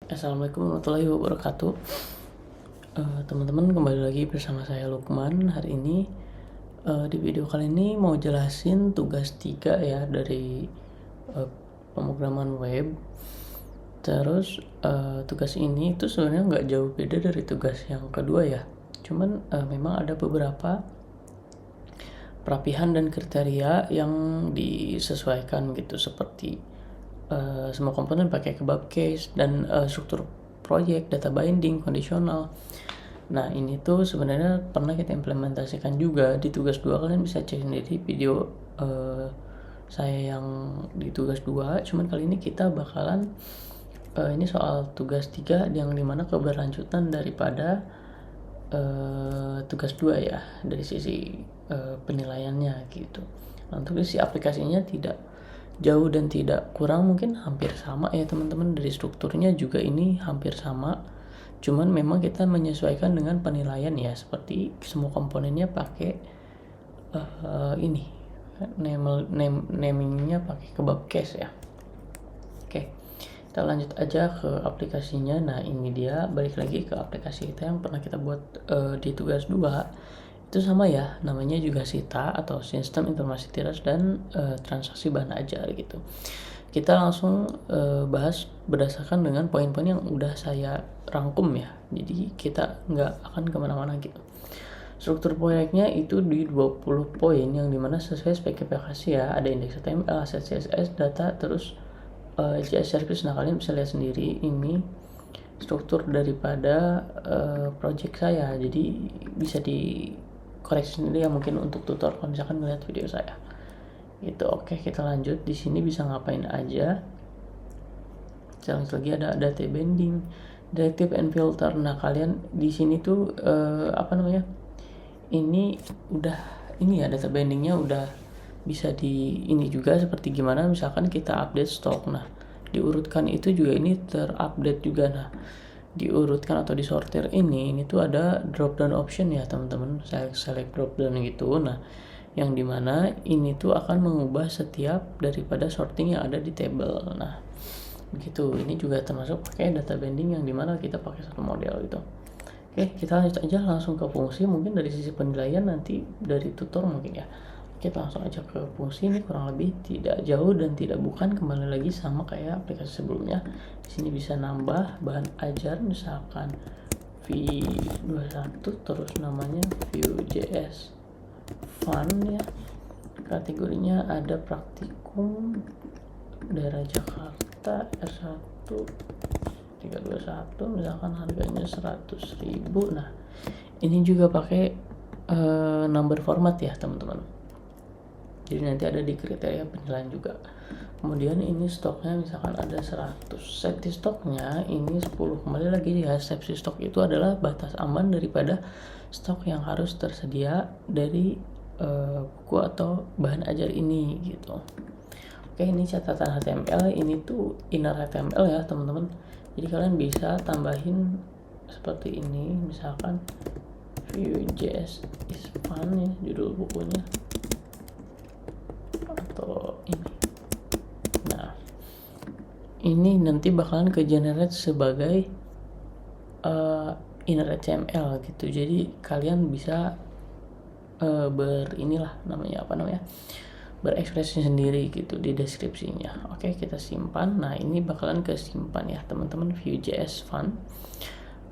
Assalamualaikum warahmatullahi wabarakatuh. Teman-teman, kembali lagi bersama saya Lukman. Hari ini di video kali ini mau jelasin tugas 3 ya dari pemrograman web. Terus tugas ini itu sebenarnya nggak jauh beda dari tugas yang kedua ya. Cuman memang ada beberapa perapihan dan kriteria yang disesuaikan gitu, seperti semua komponen pakai kebab case dan struktur proyek, data binding, kondisional. Nah, ini tuh sebenarnya pernah kita implementasikan juga di tugas 2. Kalian bisa cek sendiri video saya yang di tugas 2. Cuman kali ini kita bakalan ini soal tugas 3 yang dimana keberlanjutan daripada tugas 2 ya, dari sisi penilaiannya gitu. Nah, untuk isi aplikasinya tidak jauh dan tidak kurang, mungkin hampir sama ya teman-teman. Dari strukturnya juga ini hampir sama, cuman memang kita menyesuaikan dengan penilaian ya, seperti semua komponennya pakai ini namingnya pakai kebab case ya. Oke, kita lanjut aja ke aplikasinya. Nah, ini dia, balik lagi ke aplikasi kita yang pernah kita buat di tugas 2. Itu sama ya, namanya juga SITA atau Sistem Informasi Tiras dan Transaksi Bahan Ajar gitu. Kita langsung bahas berdasarkan dengan poin-poin yang udah saya rangkum ya, jadi kita nggak akan kemana-mana gitu. Struktur proyeknya itu di 20 poin yang dimana sesuai spesifikasi ya, ada indeks HTML, aset CSS, data, terus JS service. Nah, kalian bisa lihat sendiri ini struktur daripada project saya, jadi bisa dikoreksi sendiri ya, mungkin untuk tutor kalau misalkan melihat video saya gitu. Oke, kita lanjut. Di sini bisa ngapain aja. Selanjut lagi ada data binding, directive and filter. Nah, kalian di sini tuh ini udah ini ya, data bindingnya udah bisa di ini juga, seperti gimana misalkan kita update stok. Nah, diurutkan itu juga ini terupdate juga. Nah, diurutkan atau disortir ini tuh ada drop down option ya teman-teman, saya select drop down gitu. Nah, yang dimana ini tuh akan mengubah setiap daripada sorting yang ada di table. Nah, begitu. Ini juga termasuk pakai data binding yang dimana kita pakai satu model gitu. Oke, kita lanjut aja langsung ke fungsi. Mungkin dari sisi penilaian nanti dari tutor mungkin ya. Kita langsung aja ke fungsi. Ini kurang lebih tidak jauh dan tidak bukan, kembali lagi sama kayak aplikasi sebelumnya. Di sini bisa nambah bahan ajar, misalkan V21, terus namanya Vue.js Fun ya. Kategorinya ada praktikum daerah Jakarta R1 321, misalkan harganya 100.000. Nah, ini juga pakai number format ya teman-teman, jadi nanti ada di kriteria penilaian juga. Kemudian ini stoknya misalkan ada 100, safety stoknya ini 10. Kembali lagi ya, safety stok itu adalah batas aman daripada stok yang harus tersedia dari buku atau bahan ajar ini gitu. Oke, ini catatan HTML, ini tuh inner HTML ya teman-teman, jadi kalian bisa tambahin seperti ini, misalkan Vue.js is fun ya judul bukunya, atau ini. Nah, ini nanti bakalan ke generate sebagai inner HTML gitu, jadi kalian bisa berekspresi sendiri gitu di deskripsinya. Oke, kita simpan. Nah, ini bakalan kesimpan ya teman-teman, Vue.js Fun,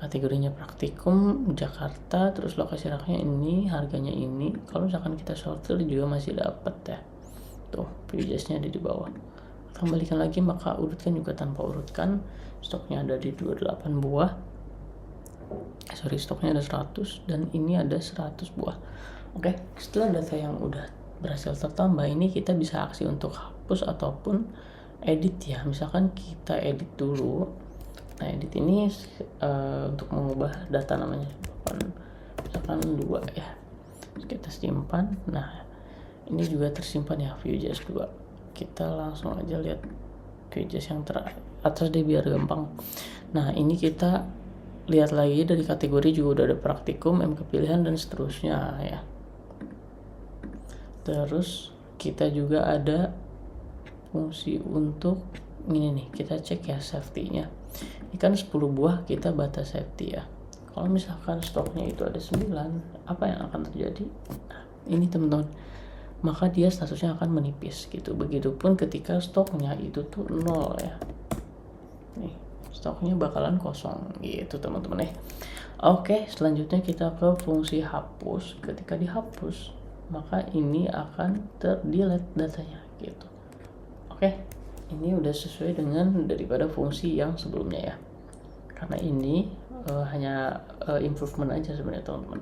kategorinya praktikum Jakarta, terus lokasi raknya ini, harganya ini. Kalau misalkan kita sortir juga masih dapat ya, tuh Vue.js-nya ada di bawah. Kembalikan lagi, maka urutkan juga tanpa urutkan. Stoknya ada di 28 buah, stoknya ada 100 dan ini ada 100 buah. Oke, setelah data yang udah berhasil tertambah, ini kita bisa aksi untuk hapus ataupun edit ya. Misalkan kita edit dulu. Nah, edit ini untuk mengubah data namanya misalkan 2 ya. Terus kita simpan. Nah, ini juga tersimpan ya, Vue.js 2. Kita langsung aja lihat Vue.js yang teratas deh biar gampang. Nah, ini kita lihat lagi dari kategori juga udah ada praktikum, MK pilihan dan seterusnya ya. Terus kita juga ada fungsi untuk ini nih, kita cek ya safety-nya. Ini kan 10 buah kita batas safety ya. Kalau misalkan stoknya itu ada 9, apa yang akan terjadi? Nah, ini teman-teman, maka dia statusnya akan menipis gitu. Begitupun ketika stoknya itu tuh 0 ya. Nih, stoknya bakalan kosong gitu teman-teman ya. Oke, selanjutnya kita ke fungsi hapus. Ketika dihapus, maka ini akan terdelete datanya gitu. Oke, ini udah sesuai dengan daripada fungsi yang sebelumnya ya. Karena ini hanya improvement aja sebenarnya teman-teman.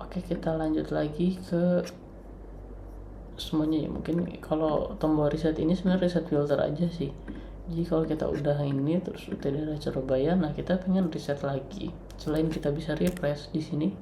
Oke, kita lanjut lagi ke semuanya ya. Mungkin kalau tombol reset ini sebenarnya reset filter aja sih. Jadi kalau kita udah ini terus daerah Surabaya, nah kita pengen reset lagi. Selain kita bisa refresh, di sini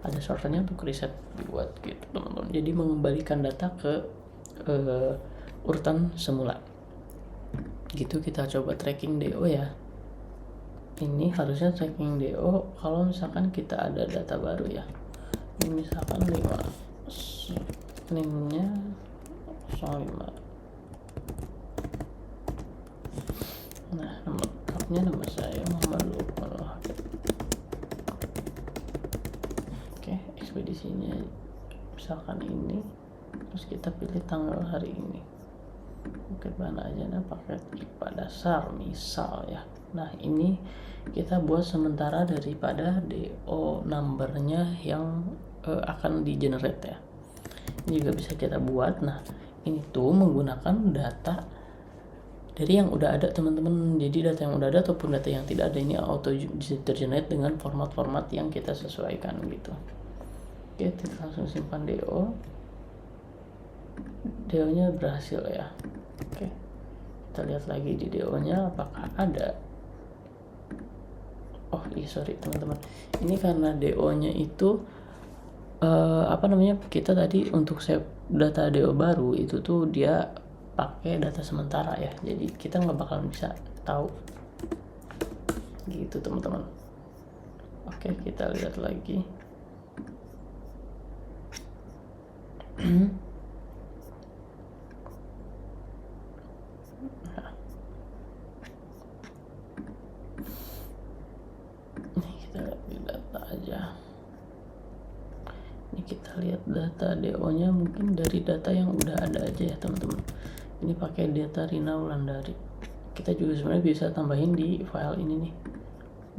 ada shortcutnya untuk reset buat gitu teman-teman. Jadi mengembalikan data ke urutan semula. Gitu kita coba tracking DO ya. Ini harusnya tracking DO kalau misalkan kita ada data baru ya. Ini misalkan 5 NIM-nya 05. Nah, nama lengkapnya nama saya Muhammad Lukman Hakim. Oke, ekspedisinya misalkan ini, terus kita pilih tanggal hari ini. Paket bahan aja paket IPA dasar misal ya. Nah, ini kita buat sementara daripada DO numbernya yang akan di generate ya. Ini juga bisa kita buat. Nah, ini tuh menggunakan data dari yang udah ada teman-teman. Jadi data yang udah ada ataupun data yang tidak ada ini auto tergenerate dengan format-format yang kita sesuaikan gitu. Oke, kita langsung simpan DO. DO nya berhasil ya. Oke, kita lihat lagi di DO nya apakah ada. Oh iya, sorry teman-teman, ini karena DO nya itu kita tadi untuk save data DO baru itu tuh dia pakai data sementara ya, jadi kita nggak bakalan bisa tahu gitu teman-teman. Oke, kita lihat lagi. Ini kita lihat di data aja. Ini kita lihat data DO nya mungkin dari data yang udah ada aja ya teman-teman. Ini pakai data Rina Wulandari. Kita juga sebenarnya bisa tambahin di file ini nih,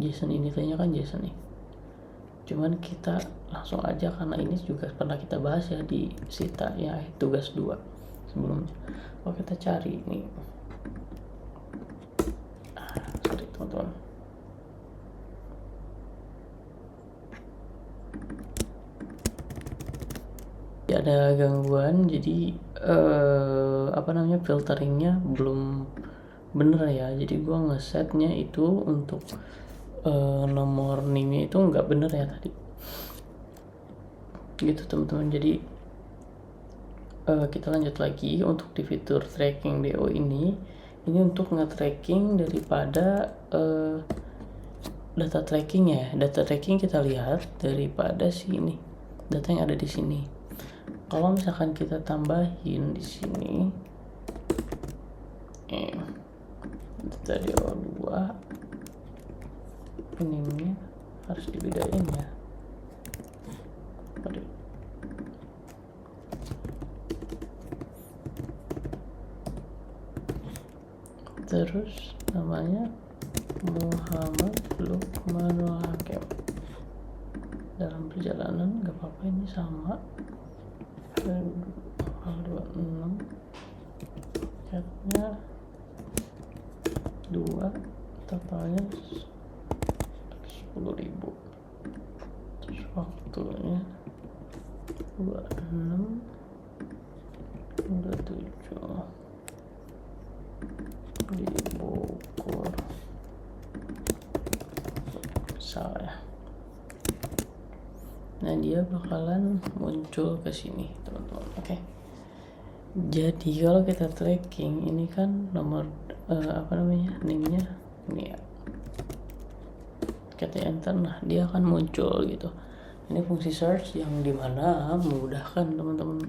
JSON ini tanya kan JSON nih. Cuman kita langsung aja karena ini juga pernah kita bahas ya di Sita ya, tugas 2 sebelumnya. Kalau kita cari nih, sorry teman-teman, ada gangguan, jadi filteringnya belum bener ya. Jadi gua ngesetnya itu untuk nomor NIM itu nggak bener ya tadi gitu teman-teman. Jadi kita lanjut lagi untuk di fitur tracking DO ini untuk nge-tracking daripada data tracking ya. Data tracking kita lihat daripada sini, data yang ada di sini. Kalau misalkan kita tambahin di sini data DO2, ini harus dibedain ya. Terus namanya Muhammad Lukman Hakim. Dalam perjalanan gak apa-apa, ini sama 26 chatnya 2, totalnya 10.000, terus waktunya 26:27 di Bogor misalnya. Nah, dia bakalan muncul ke sini teman-teman. Oke. Jadi kalau kita tracking ini kan nomor NIM-nya ini ya. Kita enter, nah dia akan muncul gitu. Ini fungsi search yang dimana memudahkan teman-teman.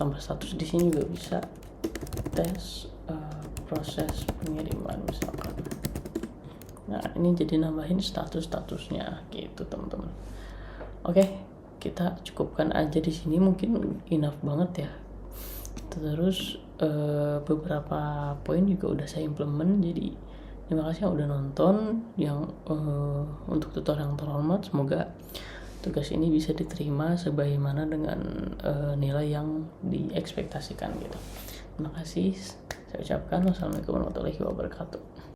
Tambah status di sini juga bisa tes proses pengiriman misalkan. Nah, ini jadi nambahin statusnya gitu, teman-teman. Oke, kita cukupkan aja di sini, mungkin enough banget ya. Terus beberapa poin juga udah saya implement, jadi terima kasih yang udah nonton. Yang untuk tutor yang terhormat, semoga tugas ini bisa diterima sebagaimana dengan nilai yang diekspektasikan gitu. Terima kasih. Saya ucapkan wassalamualaikum warahmatullahi wabarakatuh.